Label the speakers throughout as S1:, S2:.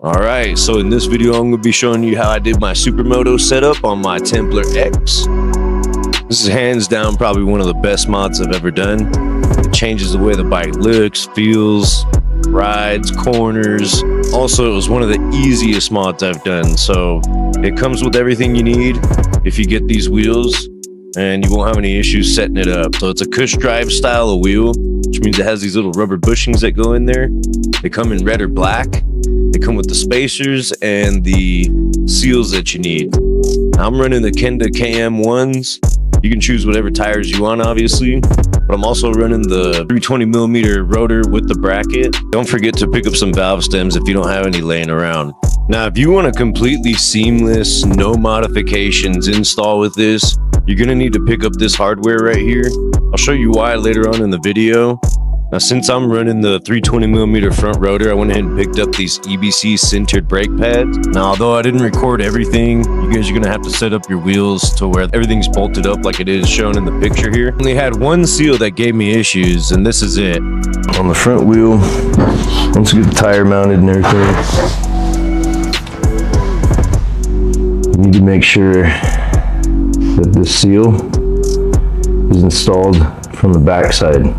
S1: Alright, so in this video I'm going to be showing you how I did my Supermoto setup on my Templar X. This is hands down probably one of the best mods I've ever done. It changes the way the bike looks, feels, rides, corners. Also, it was one of the easiest mods I've done, so it comes with everything you need if you get these wheels, and you won't have any issues setting it up. So it's a cush drive style of wheel, which means it has these little rubber bushings that go in there. They come in red or black. They come with the spacers and the seals that you need. I'm running the Kenda KM1s. You can choose whatever tires you want, obviously, but I'm also running the 320mm rotor with the bracket. Don't forget to pick up some valve stems if you don't have any laying around. Now, if you want a completely seamless, no modifications install with this, you're gonna need to pick up this hardware right here. I'll show you why later on in the video. Now, since I'm running the 320mm front rotor, I went ahead and picked up these EBC sintered brake pads. Now, although I didn't record everything, you guys are gonna have to set up your wheels to where everything's bolted up like it is shown in the picture here. I only had one seal that gave me issues, and this is it. On the front wheel, once you get the tire mounted and everything, you need to make sure that this seal is installed from the back side.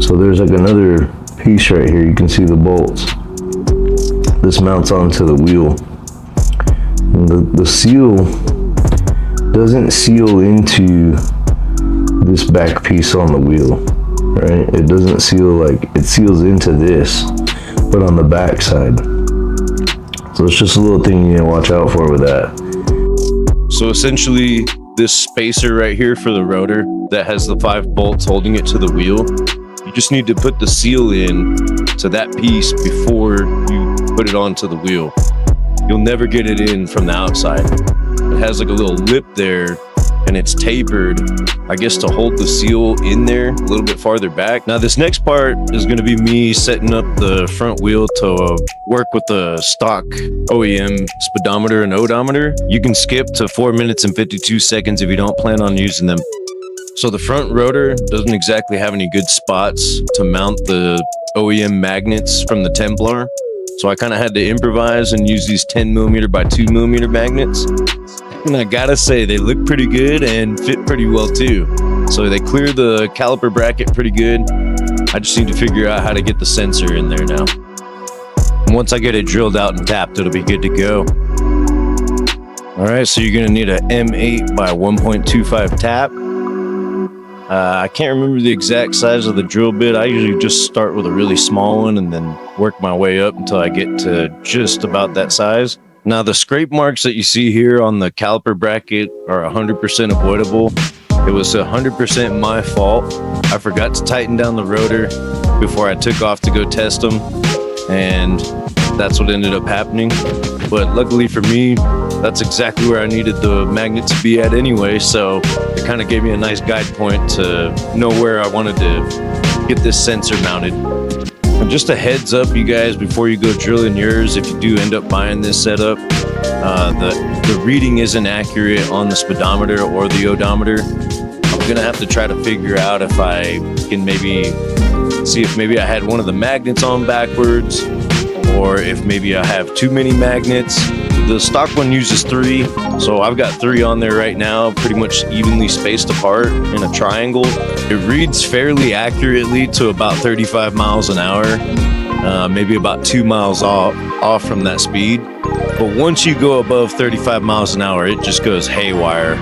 S1: So there's like another piece right here. You can see the bolts. This mounts onto the wheel. And the seal doesn't seal into this back piece on the wheel, right? It doesn't seal, like it seals into this, but on the back side. So it's just a little thing you need to watch out for with that. So essentially, this spacer right here for the rotor that has the 5 bolts holding it to the wheel, you just need to put the seal in to that piece before you put it onto the wheel. You'll never get it in from the outside. It has like a little lip there, and it's tapered, I guess, to hold the seal in there a little bit farther back. Now, this next part is going to be me setting up the front wheel to work with the stock OEM speedometer and odometer. You can skip to 4 minutes and 52 seconds if you don't plan on using them. So the front rotor doesn't exactly have any good spots to mount the OEM magnets from the Templar. So I kind of had to improvise and use these 10mm by 2mm magnets. And I gotta say, they look pretty good and fit pretty well too. So they clear the caliper bracket pretty good. I just need to figure out how to get the sensor in there now. And once I get it drilled out and tapped, it'll be good to go. All right, so you're gonna need a M8 by 1.25 tap. I can't remember the exact size of the drill bit. I usually just start with a really small one and then work my way up until I get to just about that size. Now, the scrape marks that you see here on the caliper bracket are 100% avoidable. It was 100% my fault. I forgot to tighten down the rotor before I took off to go test them, and that's what ended up happening. But luckily for me, that's exactly where I needed the magnet to be at anyway, so it kind of gave me a nice guide point to know where I wanted to get this sensor mounted. And just a heads up, you guys, before you go drilling yours, if you do end up buying this setup, the reading isn't accurate on the speedometer or the odometer. I'm gonna have to try to figure out if I can maybe see if maybe I had one of the magnets on backwards, or if maybe I have too many magnets. The stock one uses 3, so I've got 3 on there right now, pretty much evenly spaced apart in a triangle. It reads fairly accurately to about 35 miles an hour, maybe about 2 miles off from that speed. But once you go above 35 miles an hour, it just goes haywire.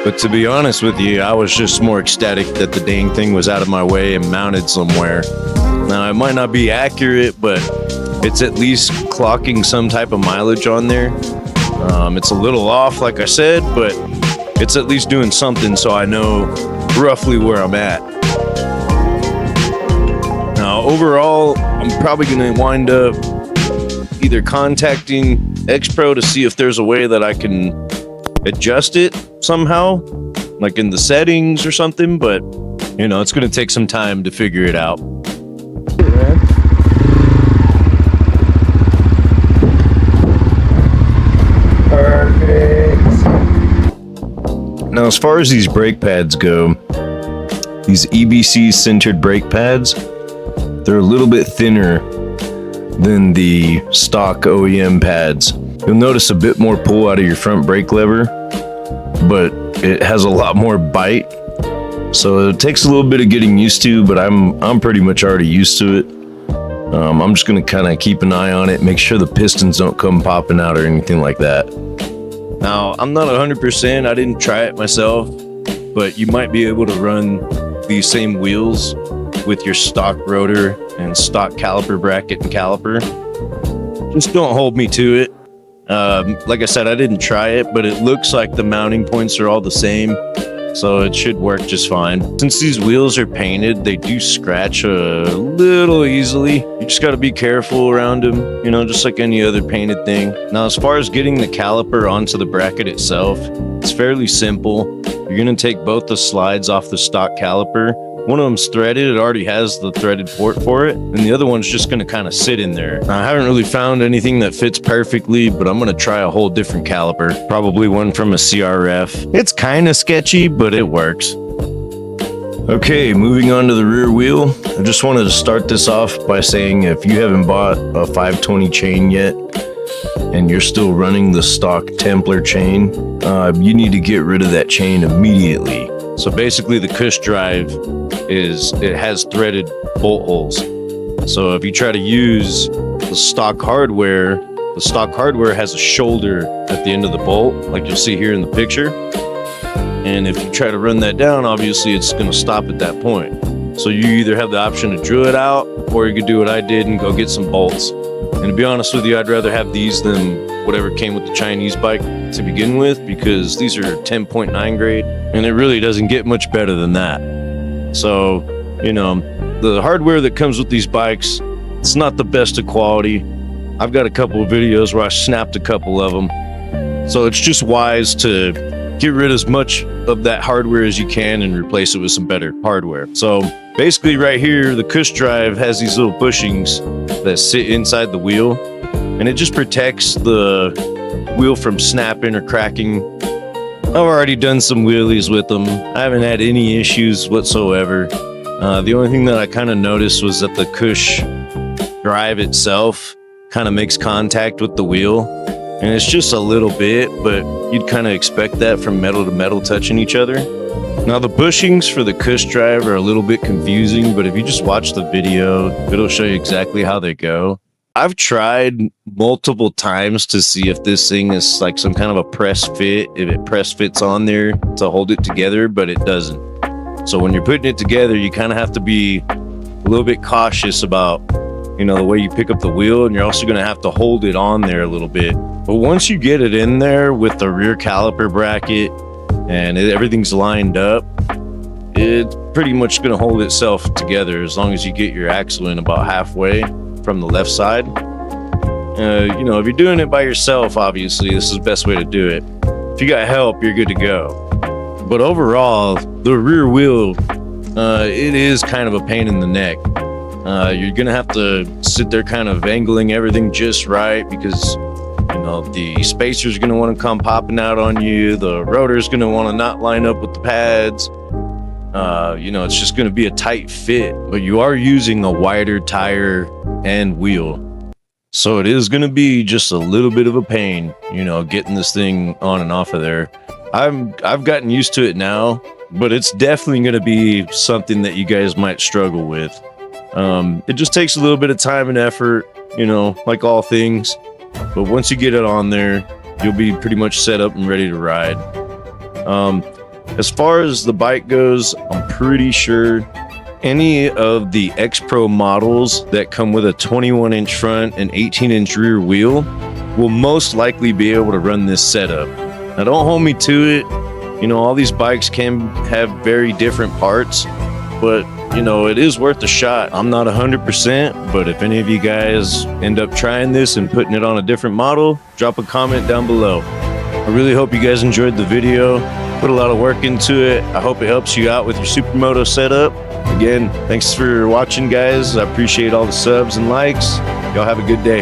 S1: But to be honest with you, I was just more ecstatic that the dang thing was out of my way and mounted somewhere. Now, it might not be accurate, but it's at least clocking some type of mileage on there. It's a little off, like I said, but it's at least doing something so I know roughly where I'm at. Now, overall, I'm probably going to wind up either contacting X-Pro to see if there's a way that I can adjust it somehow, like in the settings or something, but, you know, it's going to take some time to figure it out. Now, as far as these brake pads go, these EBC sintered brake pads, They're a little bit thinner than the stock OEM pads. You'll notice a bit more pull out of your front brake lever, but it has a lot more bite. So it takes a little bit of getting used to, but I'm pretty much already used to it. I'm just gonna kind of keep an eye on it, make sure the pistons don't come popping out or anything like that. Now, I'm not 100%, I didn't try it myself, but you might be able to run these same wheels with your stock rotor and stock caliper bracket and caliper. Just don't hold me to it. Like I said, I didn't try it, but it looks like the mounting points are all the same, so it should work just fine. Since these wheels are painted, they do scratch a little easily. You just got to be careful around them, you know, just like any other painted thing. Now, as far as getting the caliper onto the bracket itself, it's fairly simple. You're going to take both the slides off the stock caliper. One of them's threaded, it already has the threaded port for it, and the other one's just gonna kind of sit in there. Now, I haven't really found anything that fits perfectly, but I'm gonna try a whole different caliper, probably one from a CRF. It's kind of sketchy, but it works. Okay, moving on to the rear wheel. I just wanted to start this off by saying if you haven't bought a 520 chain yet, and you're still running the stock Templar chain, you need to get rid of that chain immediately. So basically the cush drive it has threaded bolt holes. So if you try to use the stock hardware has a shoulder at the end of the bolt, like you'll see here in the picture. And if you try to run that down, obviously it's going to stop at that point. So you either have the option to drill it out, or you could do what I did and go get some bolts. And to be honest with you, I'd rather have these than whatever came with the Chinese bike to begin with, because these are 10.9 grade, and it really doesn't get much better than that. So, you know, the hardware that comes with these bikes, it's not the best of quality. I've got a couple of videos where I snapped a couple of them. So it's just wise to get rid of as much of that hardware as you can and replace it with some better hardware. So basically right here, the cush drive has these little bushings that sit inside the wheel, and it just protects the wheel from snapping or cracking. I've already done some wheelies with them. I haven't had any issues whatsoever. The only thing that I kind of noticed was that the cush drive itself kind of makes contact with the wheel, and it's just a little bit, but you'd kind of expect that from metal to metal touching each other. Now the bushings for the cush drive are a little bit confusing, but if you just watch the video, it'll show you exactly how they go. I've tried multiple times to see if this thing is like some kind of a press fit, if it press fits on there to hold it together, but it doesn't. So when you're putting it together, you kind of have to be a little bit cautious about, you know, the way you pick up the wheel, and you're also going to have to hold it on there a little bit. But once you get it in there with the rear caliper bracket and everything's lined up, it's pretty much going to hold itself together as long as you get your axle in about halfway from the left side. You know, if you're doing it by yourself, obviously this is the best way to do it. If you got help, you're good to go. But overall, the rear wheel, it is kind of a pain in the neck. You're gonna have to sit there kind of angling everything just right, because you know the spacer's gonna want to come popping out on you, the rotor's gonna want to not line up with the pads. You know, it's just going to be a tight fit, but you are using a wider tire and wheel. So it is going to be just a little bit of a pain, you know, getting this thing on and off of there. I've gotten used to it now, but it's definitely going to be something that you guys might struggle with. It just takes a little bit of time and effort, you know, like all things. But once you get it on there, you'll be pretty much set up and ready to ride. As far as the bike goes, I'm pretty sure any of the X Pro models that come with a 21-inch front and 18-inch rear wheel will most likely be able to run this setup. Now, don't hold me to it. You know, all these bikes can have very different parts, but you know, it is worth a shot. I'm not 100%, but if any of you guys end up trying this and putting it on a different model, drop a comment down below. I really hope you guys enjoyed the video. Put a lot of work into it. I hope it helps you out with your Supermoto setup. Again, thanks for watching, guys. I appreciate all the subs and likes. Y'all have a good day.